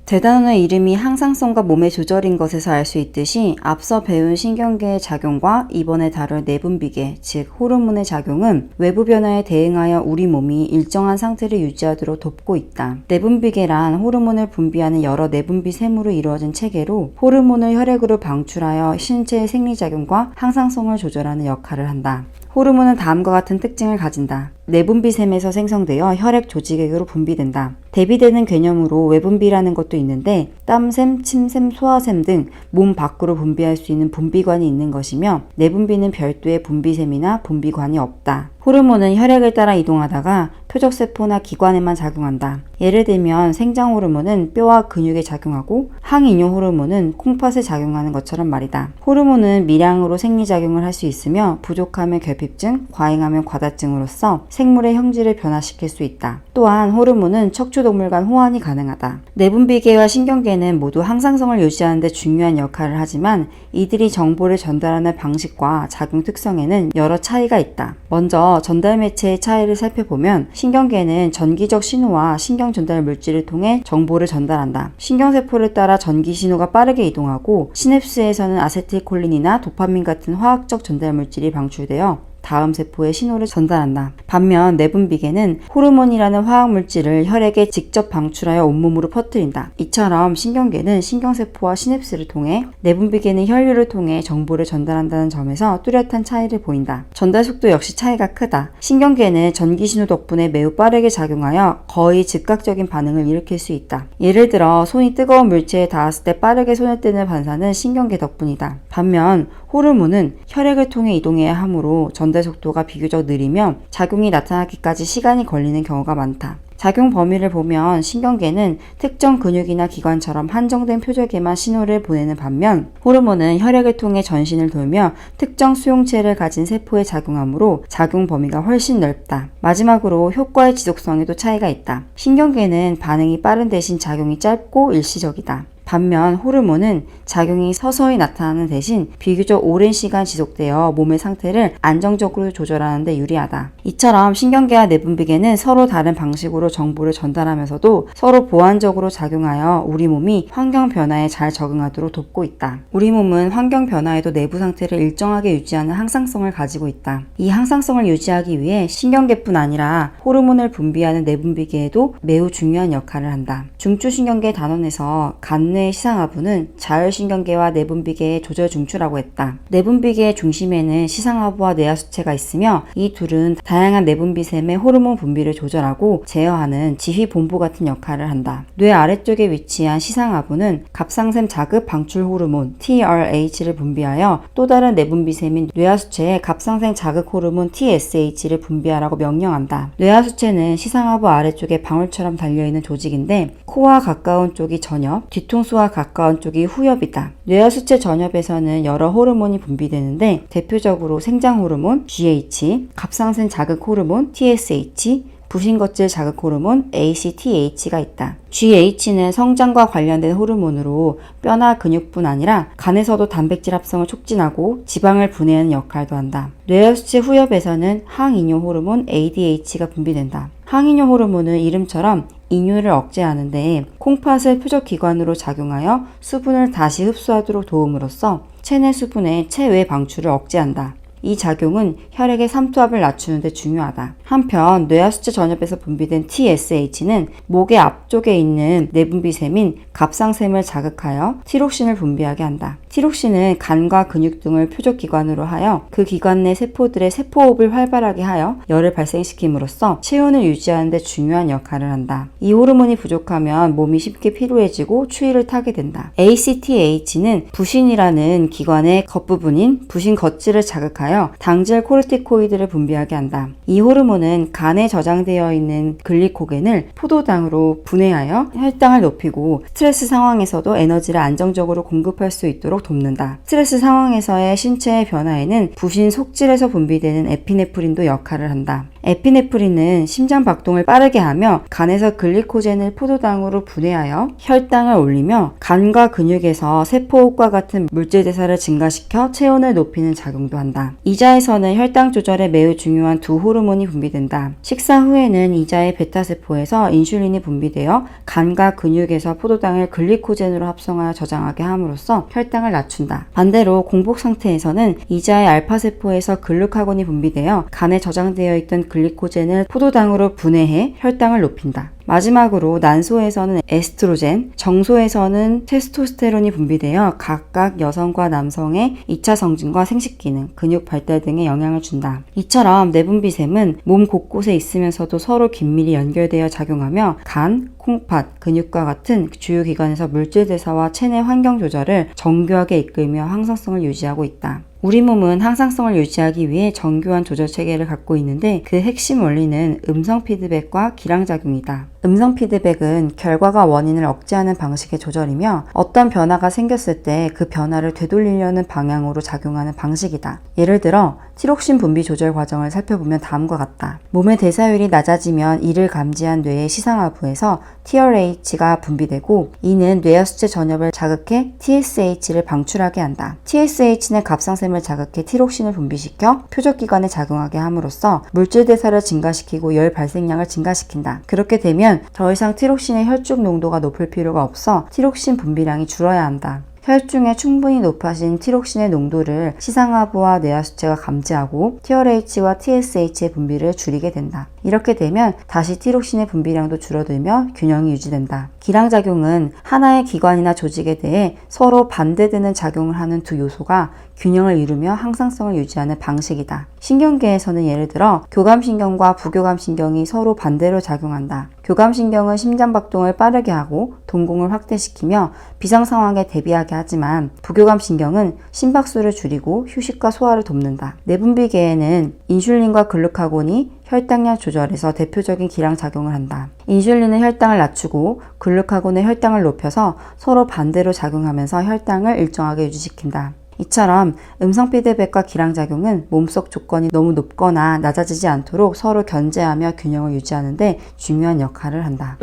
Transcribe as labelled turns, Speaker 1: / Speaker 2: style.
Speaker 1: 대단원의 이름이 항상성과 몸의 조절인 것에서 알 수 있듯이 앞서 배운 신경계의 작용과 이번에 다룰 내분비계, 즉 호르몬의 작용은 외부 변화에 대응하여 우리 몸이 일정한 상태를 유지하도록 돕고 있다. 내분비계란 호르몬을 분비하는 여러 내분비 샘으로 이루어진 체계로 호르몬을 혈액으로 방출하여 신체의 생리작용과 항상성을 조절하는 역할을 한다. 호르몬은 다음과 같은 특징을 가진다. 내분비샘에서 생성되어 혈액 조직액으로 분비된다. 대비되는 개념으로 외분비라는 것도 있는데 땀샘, 침샘, 소화샘 등 몸 밖으로 분비할 수 있는 분비관이 있는 것이며 내분비는 별도의 분비샘이나 분비관이 없다. 호르몬은 혈액을 따라 이동하다가 표적세포나 기관에만 작용한다. 예를 들면 생장 호르몬은 뼈와 근육에 작용하고 항이뇨 호르몬은 콩팥에 작용하는 것처럼 말이다. 호르몬은 미량으로 생리작용을 할 수 있으며 부족하면 결핍증, 과잉하면 과다증으로서 생물의 형질을 변화시킬 수 있다. 또한 호르몬은 척추동물 간 호환이 가능하다. 내분비계와 신경계는 모두 항상성을 유지하는 데 중요한 역할을 하지만 이들이 정보를 전달하는 방식과 작용 특성에는 여러 차이가 있다. 먼저 전달 매체의 차이를 살펴보면 신경계는 전기적 신호와 신경 전달 물질을 통해 정보를 전달한다. 신경세포를 따라 전기 신호가 빠르게 이동하고 시냅스에서는 아세틸콜린이나 도파민 같은 화학적 전달 물질이 방출되어 다음 세포에 신호를 전달한다. 반면 내분비계는 호르몬이라는 화학물질을 혈액에 직접 방출하여 온몸으로 퍼뜨린다. 이처럼 신경계는 신경세포와 시냅스를 통해 내분비계는 혈류를 통해 정보를 전달한다는 점에서 뚜렷한 차이를 보인다. 전달 속도 역시 차이가 크다. 신경계는 전기신호 덕분에 매우 빠르게 작용하여 거의 즉각적인 반응을 일으킬 수 있다. 예를 들어 손이 뜨거운 물체에 닿았을 때 빠르게 손을 떼는 반사는 신경계 덕분이다. 반면 호르몬은 혈액을 통해 이동해야 하므로 전달 속도가 비교적 느리며 작용이 나타나기까지 시간이 걸리는 경우가 많다. 작용 범위를 보면 신경계는 특정 근육이나 기관처럼 한정된 표적에만 신호를 보내는 반면 호르몬은 혈액을 통해 전신을 돌며 특정 수용체를 가진 세포에 작용하므로 작용 범위가 훨씬 넓다. 마지막으로 효과의 지속성에도 차이가 있다. 신경계는 반응이 빠른 대신 작용이 짧고 일시적이다. 반면 호르몬은 작용이 서서히 나타나는 대신 비교적 오랜 시간 지속되어 몸의 상태를 안정적으로 조절하는 데 유리하다. 이처럼 신경계와 내분비계는 서로 다른 방식으로 정보를 전달하면서도 서로 보완적으로 작용하여 우리 몸이 환경 변화에 잘 적응하도록 돕고 있다. 우리 몸은 환경 변화에도 내부 상태를 일정하게 유지하는 항상성을 가지고 있다. 이 항상성을 유지하기 위해 신경계뿐 아니라 호르몬을 분비하는 내분비계에도 매우 중요한 역할을 한다. 중추신경계 단원에서 간내 시상하부는 자율신경계와 내분비계의 조절 중추라고 했다. 내분비계의 중심에는 시상하부와 뇌하수체가 있으며 이 둘은 다양한 내분비샘의 호르몬 분비를 조절하고 제어하는 지휘본부 같은 역할을 한다. 뇌 아래쪽에 위치한 시상하부는 갑상샘 자극 방출 호르몬 TRH를 분비하여 또 다른 내분비샘인 뇌하수체에 갑상샘 자극 호르몬 TSH를 분비하라고 명령한다. 뇌하수체는 시상하부 아래쪽에 방울처럼 달려있는 조직인데 코와 가까운 쪽이 전엽, 뒤통수와 가까운 쪽이 후엽이다. 뇌하수체 전엽에서는 여러 호르몬이 분비되는데 대표적으로 생장 호르몬 GH, 갑상샘 자극 호르몬 TSH, 부신거질 자극 호르몬 ACTH가 있다. GH는 성장과 관련된 호르몬으로 뼈나 근육뿐 아니라 간에서도 단백질 합성을 촉진하고 지방을 분해하는 역할도 한다. 뇌하수체 후엽에서는 항이뇨 호르몬 ADH가 분비된다. 항이뇨 호르몬은 이름처럼 이뇨를 억제하는데 콩팥을 표적기관으로 작용하여 수분을 다시 흡수하도록 도움으로써 체내 수분의 체외 방출을 억제한다. 이 작용은 혈액의 삼투압을 낮추는 데 중요하다. 한편 뇌하수체 전엽에서 분비된 TSH는 목의 앞쪽에 있는 내분비샘인 갑상샘을 자극하여 티록신을 분비하게 한다. 티록신은 간과 근육 등을 표적기관으로 하여 그 기관 내 세포들의 세포호흡을 활발하게 하여 열을 발생시킴으로써 체온을 유지하는 데 중요한 역할을 한다. 이 호르몬이 부족하면 몸이 쉽게 피로해지고 추위를 타게 된다. ACTH는 부신이라는 기관의 겉부분인 부신 겉질을 자극하여 당질 코르티코이드를 분비하게 한다. 이 호르몬은 간에 저장되어 있는 글리코겐을 포도당으로 분해하여 혈당을 높이고 스트레스 상황에서도 에너지를 안정적으로 공급할 수 있도록 돕는다. 스트레스 상황에서의 신체의 변화에는 부신 속질에서 분비되는 에피네프린도 역할을 한다. 에피네프린은 심장 박동을 빠르게 하며 간에서 글리코젠을 포도당으로 분해하여 혈당을 올리며 간과 근육에서 세포호흡과 같은 물질 대사를 증가시켜 체온을 높이는 작용도 한다. 이자에서는 혈당 조절에 매우 중요한 두 호르몬이 분비된다. 식사 후에는 이자의 베타세포에서 인슐린이 분비되어 간과 근육에서 포도당을 글리코젠으로 합성하여 저장하게 함으로써 혈당을 낮춘다. 반대로 공복 상태에서는 이자의 알파세포에서 글루카곤이 분비되어 간에 저장되어 있던 글리코젠을 포도당으로 분해해 혈당을 높인다. 마지막으로 난소에서는 에스트로겐, 정소에서는 테스토스테론이 분비되어 각각 여성과 남성의 2차 성징과 생식기능, 근육 발달 등에 영향을 준다. 이처럼 내분비샘은 몸 곳곳에 있으면서도 서로 긴밀히 연결되어 작용하며 간, 콩팥, 근육과 같은 주요 기관에서 물질 대사와 체내 환경 조절을 정교하게 이끌며 항상성을 유지하고 있다. 우리 몸은 항상성을 유지하기 위해 정교한 조절 체계를 갖고 있는데 그 핵심 원리는 음성 피드백과 기량작용이다. 음성 피드백은 결과가 원인을 억제하는 방식의 조절이며 어떤 변화가 생겼을 때 그 변화를 되돌리려는 방향으로 작용하는 방식이다. 예를 들어 티록신 분비 조절 과정을 살펴보면 다음과 같다. 몸의 대사율이 낮아지면 이를 감지한 뇌의 시상하부에서 TRH가 분비되고 이는 뇌하수체 전엽을 자극해 TSH를 방출하게 한다. TSH는 갑상샘을 자극해 티록신을 분비시켜 표적기관에 작용하게 함으로써 물질 대사를 증가시키고 열 발생량을 증가시킨다. 그렇게 되면 더 이상 티록신의 혈중 농도가 높을 필요가 없어 티록신 분비량이 줄어야 한다. 혈중에 충분히 높아진 티록신의 농도를 시상하부와 뇌하수체가 감지하고 TRH와 TSH의 분비를 줄이게 된다. 이렇게 되면 다시 티록신의 분비량도 줄어들며 균형이 유지된다. 기량작용은 하나의 기관이나 조직에 대해 서로 반대되는 작용을 하는 두 요소가 균형을 이루며 항상성을 유지하는 방식이다. 신경계에서는 예를 들어 교감신경과 부교감신경이 서로 반대로 작용한다. 교감신경은 심장박동을 빠르게 하고 동공을 확대시키며 비상 상황에 대비하게 하지만 부교감신경은 심박수를 줄이고 휴식과 소화를 돕는다. 내분비계에는 인슐린과 글루카곤이 혈당량 조절에서 대표적인 기량작용을 한다. 인슐린은 혈당을 낮추고 글루카곤은 혈당을 높여서 서로 반대로 작용하면서 혈당을 일정하게 유지시킨다. 이처럼 음성 피드백과 기량작용은 몸속 조건이 너무 높거나 낮아지지 않도록 서로 견제하며 균형을 유지하는 데 중요한 역할을 한다.